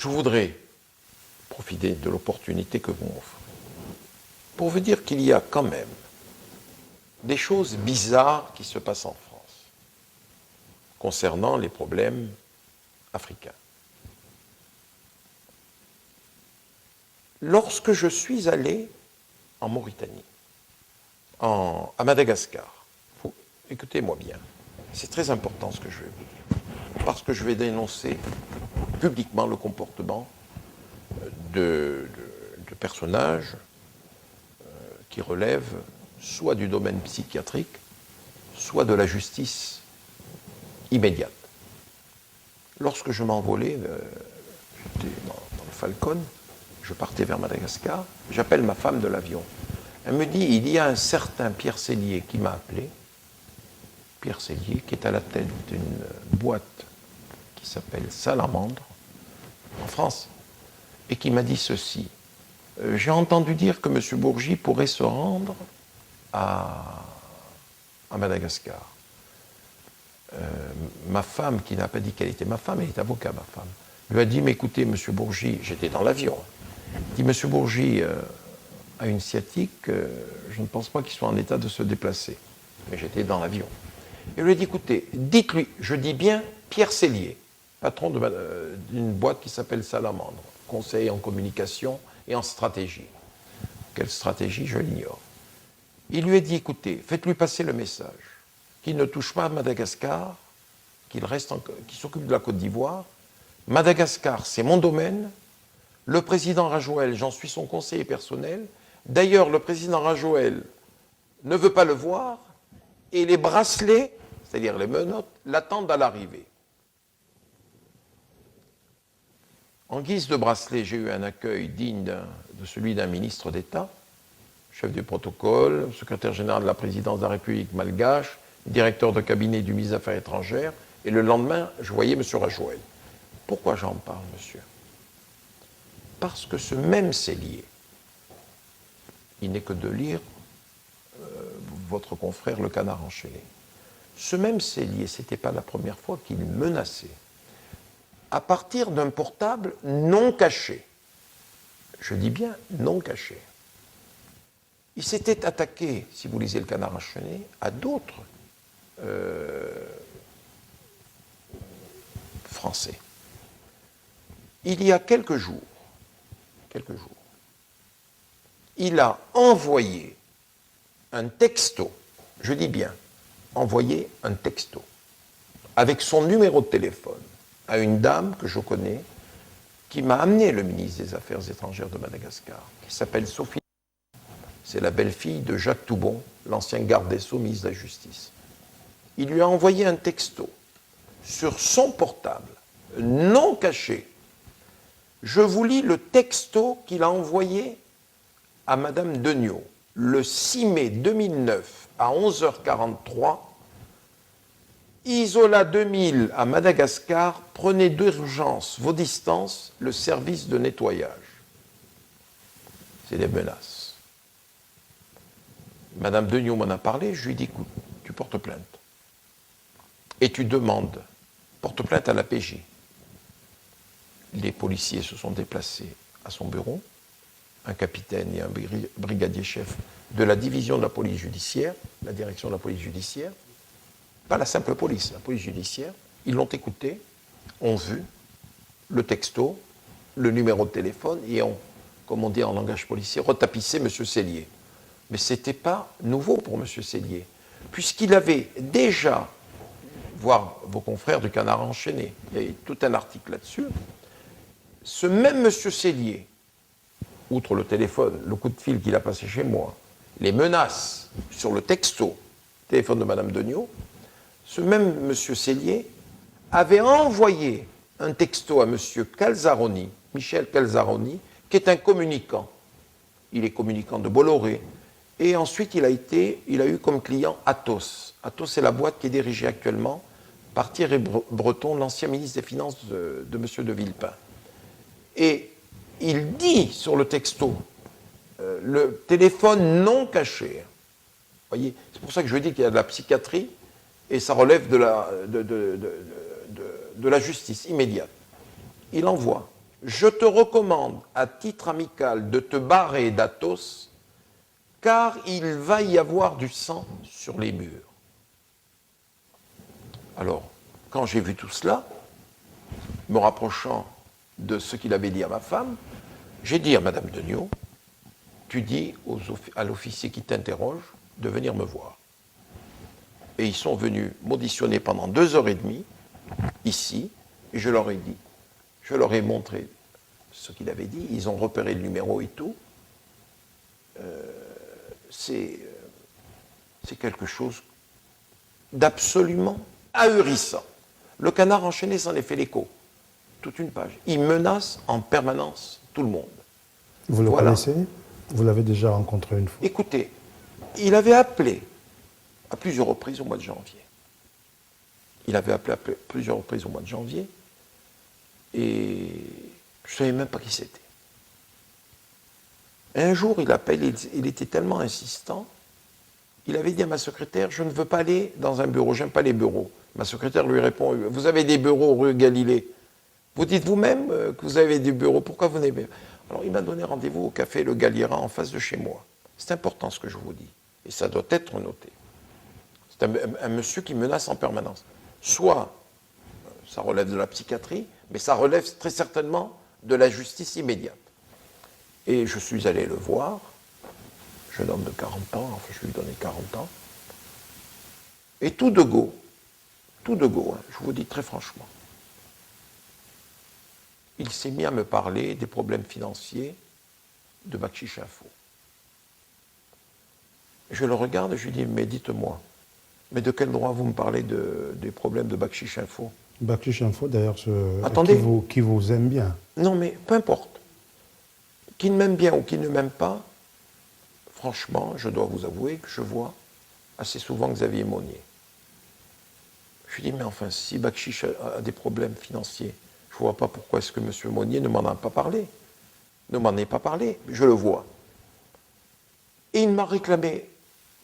Je voudrais profiter de l'opportunité que vous m'offrez pour vous dire qu'il y a quand même des choses bizarres qui se passent en France concernant les problèmes africains. Lorsque je suis allé en Mauritanie, à Madagascar, écoutez-moi bien, c'est très important ce que je vais vous dire, parce que je vais dénoncer publiquement le comportement de personnages qui relèvent soit du domaine psychiatrique, soit de la justice immédiate. Lorsque je m'envolais, j'étais dans le Falcon, je partais vers Madagascar, j'appelle ma femme de l'avion. Elle me dit, il y a un certain Pierre Sellier qui m'a appelé, Pierre Sellier, qui est à la tête d'une boîte qui s'appelle Salamandre, en France, et qui m'a dit ceci. J'ai entendu dire que M. Bourgi pourrait se rendre à Madagascar. Ma femme, qui n'a pas dit qu'elle était ma femme, elle est avocat, ma femme, lui a dit, mais écoutez, M. Bourgi, j'étais dans l'avion, dit, M. Bourgi a une sciatique, je ne pense pas qu'il soit en état de se déplacer. Mais j'étais dans l'avion. Et je lui ai dit, écoutez, dites-lui, je dis bien Pierre Sellier, patron d'une boîte qui s'appelle Salamandre, conseiller en communication et en stratégie. Quelle stratégie, je l'ignore. Il lui a dit, écoutez, faites-lui passer le message, qu'il ne touche pas à Madagascar, qu'il s'occupe de la Côte d'Ivoire. Madagascar, c'est mon domaine. Le président Rajoel, j'en suis son conseiller personnel. D'ailleurs, le président Rajoel ne veut pas le voir, et les bracelets, c'est-à-dire les menottes, l'attendent à l'arrivée. En guise de bracelet, j'ai eu un accueil digne de celui d'un ministre d'État, chef du protocole, secrétaire général de la présidence de la République malgache, directeur de cabinet du ministre des Affaires étrangères, et le lendemain, je voyais M. Rajoel. Pourquoi j'en parle, monsieur? Parce que ce même Sellier, il n'est que de lire votre confrère Le Canard enchaîné, ce même Sellier, ce n'était pas la première fois qu'il menaçait, à partir d'un portable non caché, je dis bien non caché. Il s'était attaqué, si vous lisez Le Canard enchaîné, à d'autres Français. Il y a quelques jours, il a envoyé un texto, je dis bien, envoyé un texto, avec son numéro de téléphone, à une dame que je connais, qui m'a amené le ministre des Affaires étrangères de Madagascar, qui s'appelle Sophie. C'est la belle-fille de Jacques Toubon, l'ancien garde des Sceaux, ministre de la Justice. Il lui a envoyé un texto sur son portable, non caché. Je vous lis le texto qu'il a envoyé à Madame Degnaud, le 6 mai 2009, à 11h43, Isola 2000 à Madagascar, prenez d'urgence vos distances, le service de nettoyage. C'est des menaces. Madame Degnaud m'en a parlé, je lui ai dit, écoute, tu portes plainte. Et tu demandes, porte plainte à la PJ. Les policiers se sont déplacés à son bureau, un capitaine et un brigadier-chef de la division de la police judiciaire, la direction de la police judiciaire, pas la simple police, la police judiciaire, ils l'ont écouté, ont vu le texto, le numéro de téléphone et ont, comme on dit en langage policier, retapissé M. Sellier. Mais ce n'était pas nouveau pour M. Sellier, puisqu'il avait déjà, voir vos confrères du Canard enchaîné, il y a tout un article là-dessus, ce même M. Sellier, outre le téléphone, le coup de fil qu'il a passé chez moi, les menaces sur le texto, téléphone de Mme Degnaud, ce même M. Sellier avait envoyé un texto à M. Calzaroni, Michel Calzaroni, qui est un communicant. Il est communicant de Bolloré. Et ensuite, il a eu comme client Athos. Athos, c'est la boîte qui est dirigée actuellement par Thierry Breton, l'ancien ministre des Finances de M. de Villepin. Et il dit sur le texto, le téléphone non caché. Vous voyez, c'est pour ça que je dis qu'il y a de la psychiatrie et ça relève de la justice immédiate. Il envoie, je te recommande à titre amical de te barrer d'Athos, car il va y avoir du sang sur les murs. Alors, quand j'ai vu tout cela, me rapprochant de ce qu'il avait dit à ma femme, j'ai dit à Madame Degnaud, tu dis à l'officier qui t'interroge de venir me voir. Et ils sont venus m'auditionner pendant 2h30, ici, et je leur ai dit, je leur ai montré ce qu'il avait dit, ils ont repéré le numéro et tout. C'est quelque chose d'absolument ahurissant. Le Canard enchaîné s'en est fait l'écho. Toute une page. Il menace en permanence tout le monde. Vous le connaissez? Vous l'avez déjà rencontré une fois? Écoutez, il avait appelé à plusieurs reprises au mois de janvier. Il avait appelé à plusieurs reprises au mois de janvier et je ne savais même pas qui c'était. Un jour, il appelle, il était tellement insistant, il avait dit à ma secrétaire, je ne veux pas aller dans un bureau, j'aime pas les bureaux. Ma secrétaire lui répond, vous avez des bureaux rue Galilée. Vous dites vous-même que vous avez des bureaux, pourquoi vous n'avez pas? Alors il m'a donné rendez-vous au café Le Galliera en face de chez moi. C'est important ce que je vous dis, et ça doit être noté. C'est un monsieur qui menace en permanence. Soit ça relève de la psychiatrie, mais ça relève très certainement de la justice immédiate. Et je suis allé le voir, jeune homme de 40 ans, enfin je lui donnais 40 ans, et tout de go, hein, je vous dis très franchement, il s'est mis à me parler des problèmes financiers de Bakchiche Info. Je le regarde et je lui dis, mais dites-moi, mais de quel droit vous me parlez des problèmes de Bakchiche Info? Bakchiche Info, d'ailleurs, Attendez. Qui vous aime bien. Non, mais peu importe. Qui m'aime bien ou qui ne m'aime pas, franchement, je dois vous avouer que je vois assez souvent Xavier Monnier. Je lui dis, mais enfin, si Bakchiche a des problèmes financiers, je ne vois pas pourquoi est-ce que M. Monnier ne m'en a pas parlé. Ne m'en est pas parlé, je le vois. Et il m'a réclamé,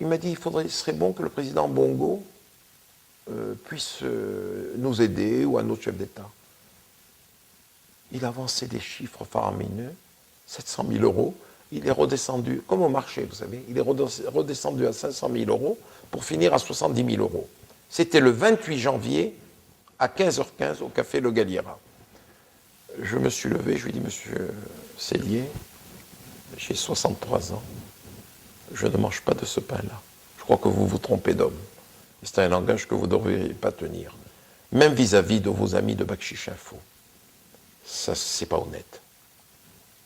il m'a dit, ce serait bon que le président Bongo puisse nous aider ou un autre chef d'État. Il avançait des chiffres faramineux, 700 000 euros, il est redescendu, comme au marché, vous savez, il est redescendu à 500 000 euros pour finir à 70 000 euros. C'était le 28 janvier à 15h15 au café Le Galliera. Je me suis levé, je lui ai dit, monsieur Sellier, j'ai 63 ans, je ne mange pas de ce pain-là. Je crois que vous vous trompez d'homme. C'est un langage que vous ne devriez pas tenir. Même vis-à-vis de vos amis de Bakchiche Info. Ça, c'est pas honnête.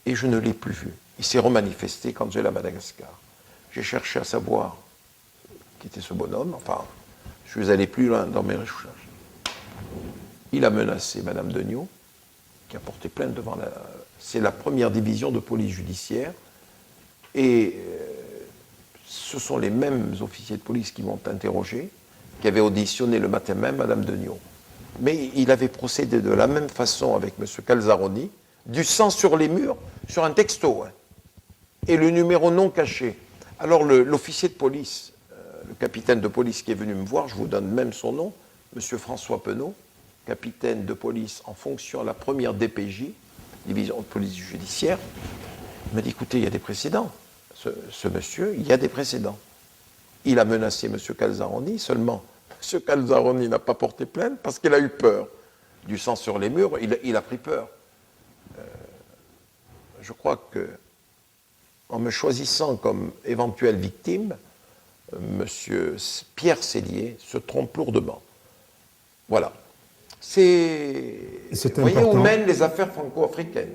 Et je ne l'ai plus vu. Il s'est remanifesté quand j'allais à Madagascar. J'ai cherché à savoir qui était ce bonhomme. Enfin, je suis allé plus loin dans mes recherches. Il a menacé Madame Degnaud, qui a porté plainte devant la... C'est la première division de police judiciaire. Et ce sont les mêmes officiers de police qui m'ont interrogé, qui avaient auditionné le matin même Madame Degnaud. Mais il avait procédé de la même façon avec M. Calzaroni, du sang sur les murs, sur un texto, hein, et le numéro non caché. Alors l'officier de police, le capitaine de police qui est venu me voir, je vous donne même son nom, M. François Penaud, capitaine de police en fonction à la première DPJ, division de police judiciaire, il m'a dit, écoutez, il y a des précédents. Ce monsieur, il y a des précédents. Il a menacé M. Calzaroni, seulement M. Calzaroni n'a pas porté plainte parce qu'il a eu peur du sang sur les murs, il a pris peur. Je crois que, en me choisissant comme éventuelle victime, M. Pierre Sellier se trompe lourdement. Voilà. Vous voyez où mènent les affaires franco-africaines.